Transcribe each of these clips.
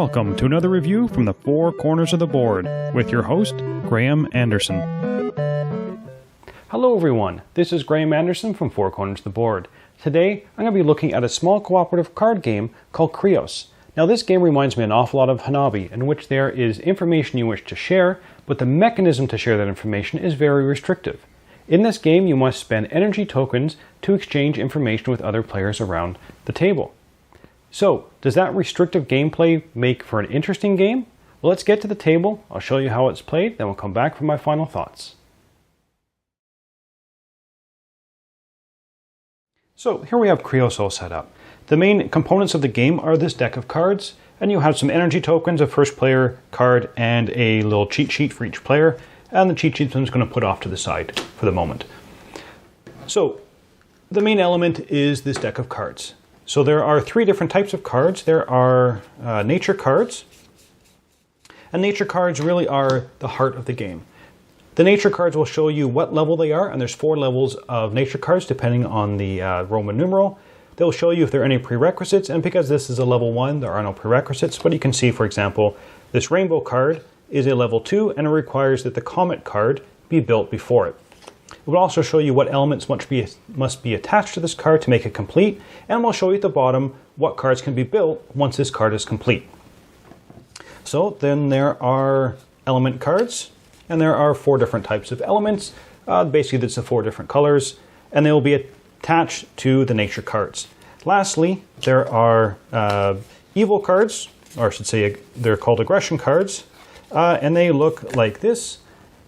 Welcome to another review from the Four Corners of the Board with your host, Graeme Anderson. Hello everyone, this is Graeme Anderson from Four Corners of the Board. Today I'm going to be looking at a small cooperative card game called Kreus. Now this game reminds me an awful lot of Hanabi, in which there is information you wish to share, but the mechanism to share that information is very restrictive. In this game you must spend energy tokens to exchange information with other players around the table. So, does that restrictive gameplay make for an interesting game? Well, let's get to the table, I'll show you how it's played, then we'll come back for my final thoughts. So, here we have Kreus all set up. The main components of the game are this deck of cards, and you have some energy tokens, a first player card, and a little cheat sheet for each player, and the cheat sheet I'm just going to put off to the side for the moment. So, the main element is this deck of cards. So there are three different types of cards. There are nature cards, and nature cards really are the heart of the game. The nature cards will show you what level they are, and there's 4 levels of nature cards depending on the Roman numeral. They'll show you if there are any prerequisites, and because this is a level 1, there are no prerequisites, but you can see, for example, this rainbow card is a level 2, and it requires that the comet card be built before it. It will also show you what elements must be attached to this card to make it complete, and we'll show you at the bottom what cards can be built once this card is complete. So then there are element cards, and there are 4 different types of elements. Basically that's the 4 different colors, and they will be attached to the nature cards. Lastly, there are evil cards, or I should say they're called aggression cards, and they look like this,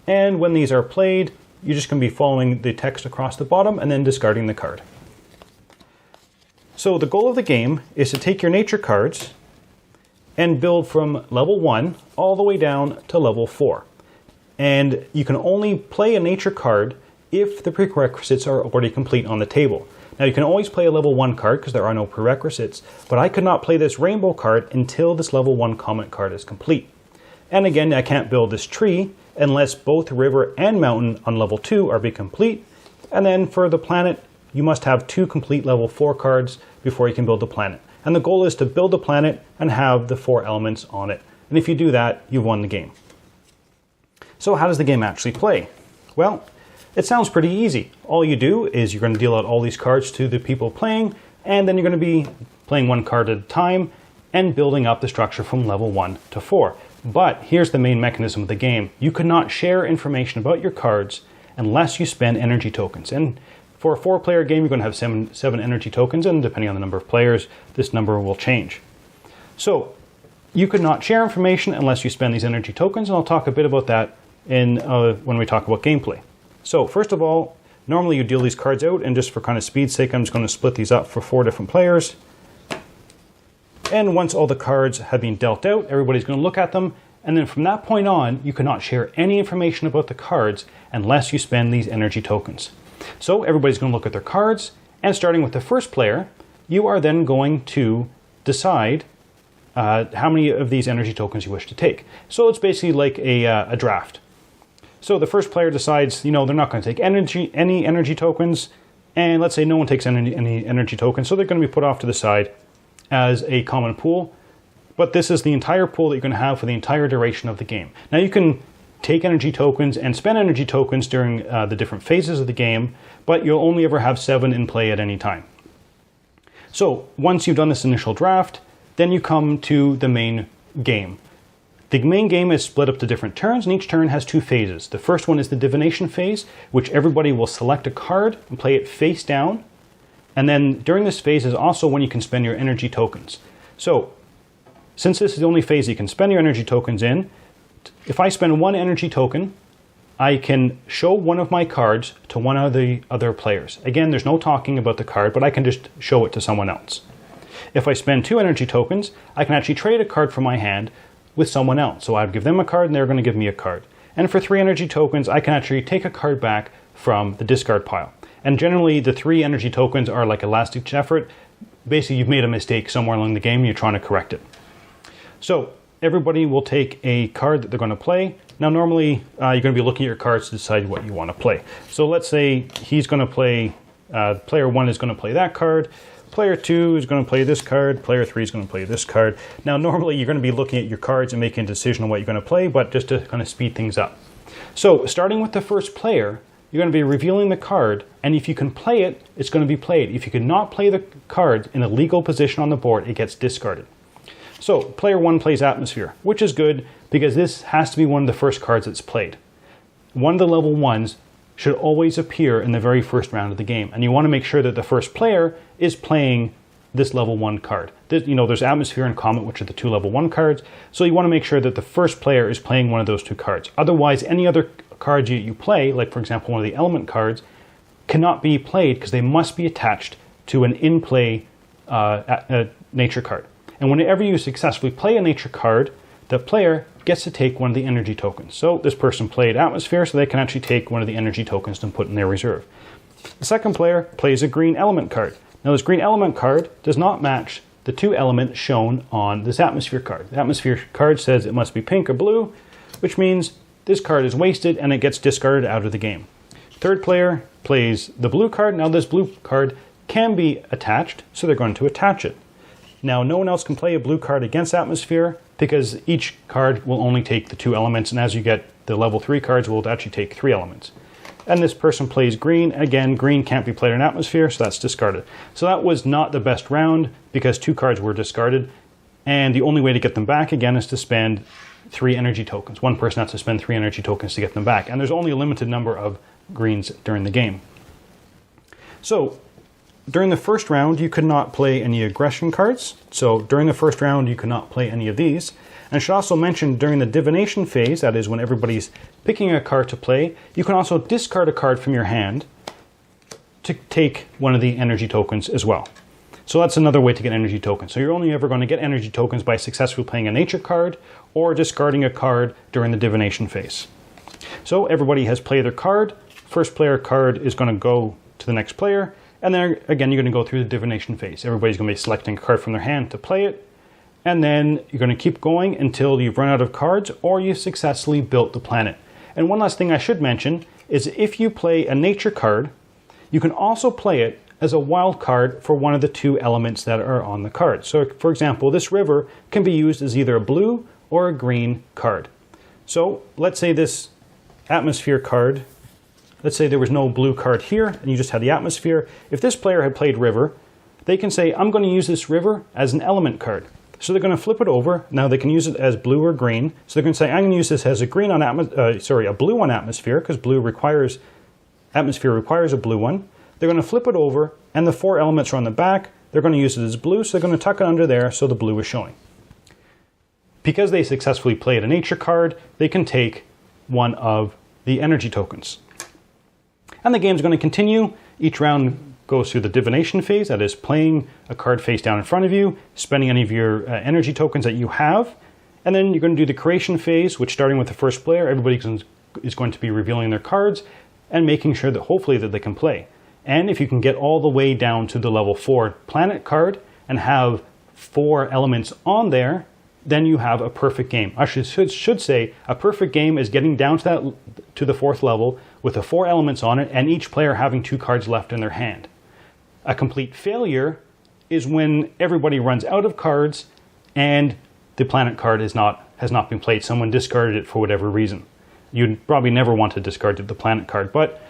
and when these are played, you're just going to be following the text across the bottom and then discarding the card. So the goal of the game is to take your nature cards and build from level 1 all the way down to level 4. And you can only play a nature card if the prerequisites are already complete on the table. Now you can always play a level 1 card because there are no prerequisites, but I could not play this rainbow card until this level 1 comet card is complete. And again, I can't build this tree unless both river and mountain on level 2 are complete. And then for the planet, you must have 2 complete level 4 cards before you can build the planet. And the goal is to build the planet and have the 4 elements on it. And if you do that, you've won the game. So how does the game actually play? Well, it sounds pretty easy. All you do is you're going to deal out all these cards to the people playing, and then you're going to be playing 1 card at a time and building up the structure from level 1 to 4. But here's the main mechanism of the game. You cannot share information about your cards unless you spend energy tokens. And for a 4-player game, you're going to have 7 energy tokens, and depending on the number of players, this number will change. So you could not share information unless you spend these energy tokens, and I'll talk a bit about that when we talk about gameplay. So first of all, normally you deal these cards out, and just for kind of speed's sake, I'm just going to split these up for 4 different players. And once all the cards have been dealt out, everybody's going to look at them, and then from that point on, you cannot share any information about the cards unless you spend these energy tokens. So everybody's going to look at their cards, and starting with the first player, you are then going to decide how many of these energy tokens you wish to take. So it's basically like a draft. So the first player decides, they're not going to take any energy tokens, and let's say no one takes any energy tokens, so they're going to be put off to the side as a common pool, but this is the entire pool that you're going to have for the entire duration of the game. Now you can take energy tokens and spend energy tokens during the different phases of the game, but you'll only ever have 7 in play at any time. So once you've done this initial draft, then you come to the main game. The main game is split up to different turns, and each turn has 2 phases. The first one is the divination phase, which everybody will select a card and play it face down. And then during this phase is also when you can spend your energy tokens. So, since this is the only phase you can spend your energy tokens in, if I spend 1 energy token, I can show one of my cards to one of the other players. Again, there's no talking about the card, but I can just show it to someone else. If I spend 2 energy tokens, I can actually trade a card from my hand with someone else. So I'd give them a card and they're going to give me a card. And for 3 energy tokens, I can actually take a card back from the discard pile. And generally, the 3 energy tokens are like a last-ditch effort. Basically, you've made a mistake somewhere along the game and you're trying to correct it. So everybody will take a card that they're going to play. Now, normally, you're going to be looking at your cards to decide what you want to play. So let's say he's going to play, player 1 is going to play that card. player 2 is going to play this card, player 3 is going to play this card. Now normally you're going to be looking at your cards and making a decision on what you're going to play, but just to kind of speed things up. So starting with the first player, you're going to be revealing the card, and if you can play it, it's going to be played. If you cannot play the card in a legal position on the board, it gets discarded. So player 1 plays Atmosphere, which is good because this has to be one of the first cards that's played. One of the level 1s should always appear in the very first round of the game, and you want to make sure that the first player is playing this level 1 card. There's Atmosphere and Comet, which are the 2 level 1 cards, so you want to make sure that the first player is playing one of those 2 cards. Otherwise, any other card you play, like for example one of the element cards, cannot be played because they must be attached to an in-play nature card. And whenever you successfully play a nature card, the player gets to take one of the energy tokens. So this person played Atmosphere, so they can actually take one of the energy tokens and put in their reserve. The second player plays a green element card. Now this green element card does not match the 2 elements shown on this Atmosphere card. The Atmosphere card says it must be pink or blue, which means this card is wasted and it gets discarded out of the game. Third player plays the blue card. Now this blue card can be attached, so they're going to attach it. Now no one else can play a blue card against Atmosphere because each card will only take the 2 elements, and as you get the level 3 cards, will actually take 3 elements. And this person plays green. Again, green can't be played in Atmosphere, so that's discarded. So that was not the best round because 2 cards were discarded, and the only way to get them back again is to spend 3 energy tokens. One person has to spend 3 energy tokens to get them back, and there's only a limited number of greens during the game. So during the first round, you could not play any aggression cards. So during the first round, you could not play any of these. And I should also mention during the divination phase, that is when everybody's picking a card to play, you can also discard a card from your hand to take one of the energy tokens as well. So that's another way to get energy tokens. So you're only ever going to get energy tokens by successfully playing a nature card or discarding a card during the divination phase. So everybody has played their card. First player card is going to go to the next player. And then again, you're going to go through the divination phase. Everybody's going to be selecting a card from their hand to play it. And then you're going to keep going until you've run out of cards or you've successfully built the planet. And one last thing I should mention is if you play a nature card, you can also play it as a wild card for one of the 2 elements that are on the card. So for example, this river can be used as either a blue or a green card. So let's say this Atmosphere card, let's say there was no blue card here and you just had the Atmosphere. If this player had played river, they can say, I'm going to use this river as an element card. So they're going to flip it over. Now they can use it as blue or green. So they're going to say, I'm going to use this as a green on a blue on Atmosphere, because Atmosphere requires a blue one. They're going to flip it over, and the 4 elements are on the back. They're going to use it as blue, so they're going to tuck it under there so the blue is showing. Because they successfully played a nature card, they can take one of the energy tokens. And the game's going to continue. Each round goes through the divination phase, that is playing a card face down in front of you, spending any of your energy tokens that you have, and then you're going to do the creation phase, which starting with the first player, everybody is going to be revealing their cards and making sure that hopefully that they can play. And if you can get all the way down to the level 4 planet card and have 4 elements on there, then you have a perfect game. I should say a perfect game is getting down to the 4th level with the 4 elements on it and each player having 2 cards left in their hand. A complete failure is when everybody runs out of cards and the planet card has not been played. Someone discarded it for whatever reason. You'd probably never want to discard the planet card, but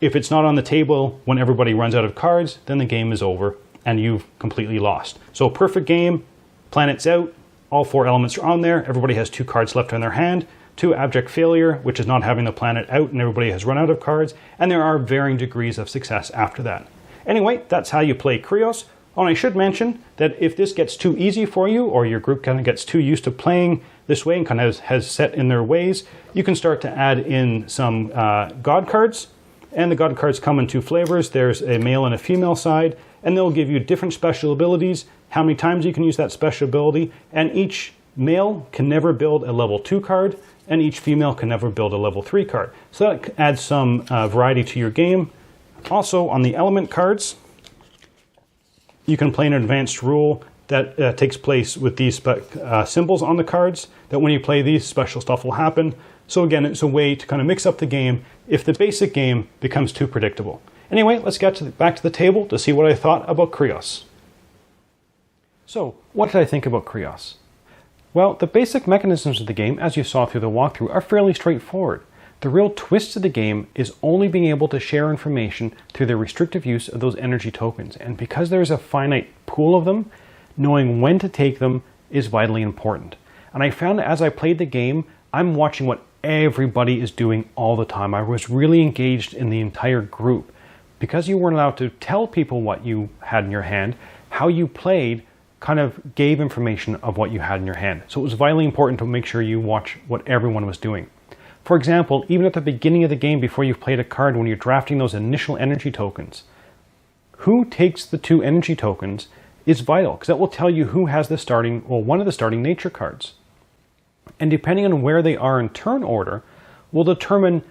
if it's not on the table when everybody runs out of cards, then the game is over and you've completely lost. So a perfect game, planet's out, all 4 elements are on there, everybody has 2 cards left in their hand. 2, abject failure, which is not having the planet out and everybody has run out of cards, and there are varying degrees of success after that. Anyway, that's how you play Kreus. Oh, and I should mention that if this gets too easy for you or your group kind of gets too used to playing this way and kind of has set in their ways, you can start to add in some god cards. And the god cards come in 2 flavors. There's a male and a female side, and they'll give you different special abilities, how many times you can use that special ability, and each male can never build a level 2 card, and each female can never build a level 3 card. So that adds some variety to your game. Also, on the element cards, you can play an advanced rule that takes place with these symbols on the cards, that when you play these, special stuff will happen. So again, it's a way to kind of mix up the game if the basic game becomes too predictable. Anyway, let's get back to the table to see what I thought about Kreus. So, what did I think about Kreus? Well, the basic mechanisms of the game, as you saw through the walkthrough, are fairly straightforward. The real twist of the game is only being able to share information through the restrictive use of those energy tokens. And because there is a finite pool of them, knowing when to take them is vitally important. And I found that as I played the game, I'm watching what everybody is doing all the time. I was really engaged in the entire group. Because you weren't allowed to tell people what you had in your hand, how you played kind of gave information of what you had in your hand. So it was vitally important to make sure you watch what everyone was doing. For example, even at the beginning of the game, before you've played a card, when you're drafting those initial energy tokens, who takes the 2 energy tokens is vital, because that will tell you who has one of the starting nature cards. And depending on where they are in turn order, will determine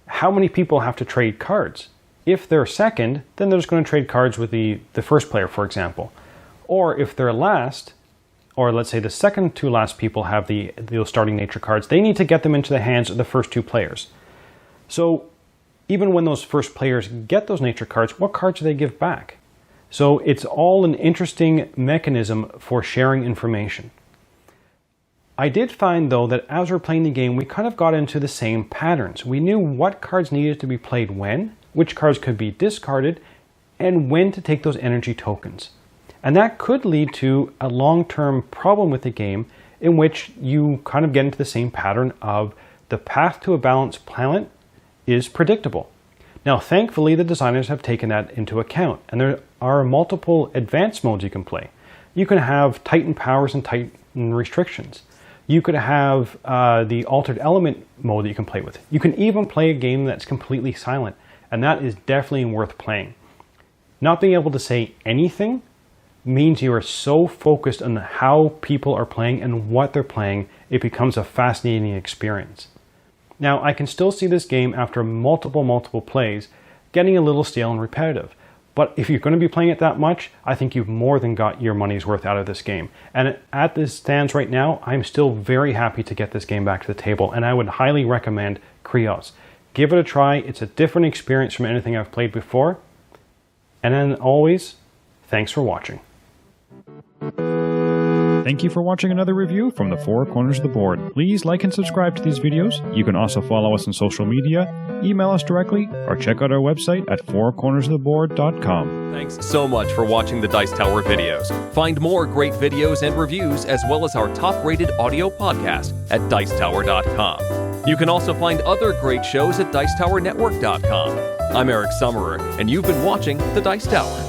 how many people have to trade cards. If they're second, then they're just going to trade cards with the first player, for example. Or if they're last, or let's say the second to last people have those starting nature cards, they need to get them into the hands of the first 2 players. So even when those first players get those nature cards, what cards do they give back? So it's all an interesting mechanism for sharing information. I did find though that as we're playing the game, we kind of got into the same patterns. We knew what cards needed to be played when, which cards could be discarded, and when to take those energy tokens. And that could lead to a long-term problem with the game in which you kind of get into the same pattern of the path to a balanced planet is predictable. Now, thankfully, the designers have taken that into account, and there are multiple advanced modes you can play. You can have Titan powers and Titan restrictions. You could have the altered element mode that you can play with. You can even play a game that's completely silent, and that is definitely worth playing. Not being able to say anything means you are so focused on how people are playing and what they're playing, it becomes a fascinating experience. Now, I can still see this game after multiple plays getting a little stale and repetitive. But if you're going to be playing it that much, I think you've more than got your money's worth out of this game. And at this stands right now, I'm still very happy to get this game back to the table, and I would highly recommend Kreus. Give it a try. It's a different experience from anything I've played before. And then always, thanks for watching. Thank you for watching another review from the Four Corners of the Board. Please like and subscribe to these videos. You can also follow us on social media, email us directly, or check out our website at fourcornersoftheboard.com. Thanks so much for watching the Dice Tower videos. Find more great videos and reviews, as well as our top-rated audio podcast at dicetower.com. You can also find other great shows at dicetowernetwork.com. I'm Eric Summerer, and you've been watching The Dice Tower.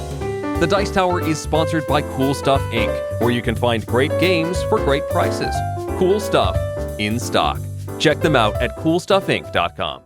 The Dice Tower is sponsored by Cool Stuff Inc., where you can find great games for great prices. Cool stuff in stock. Check them out at coolstuffinc.com.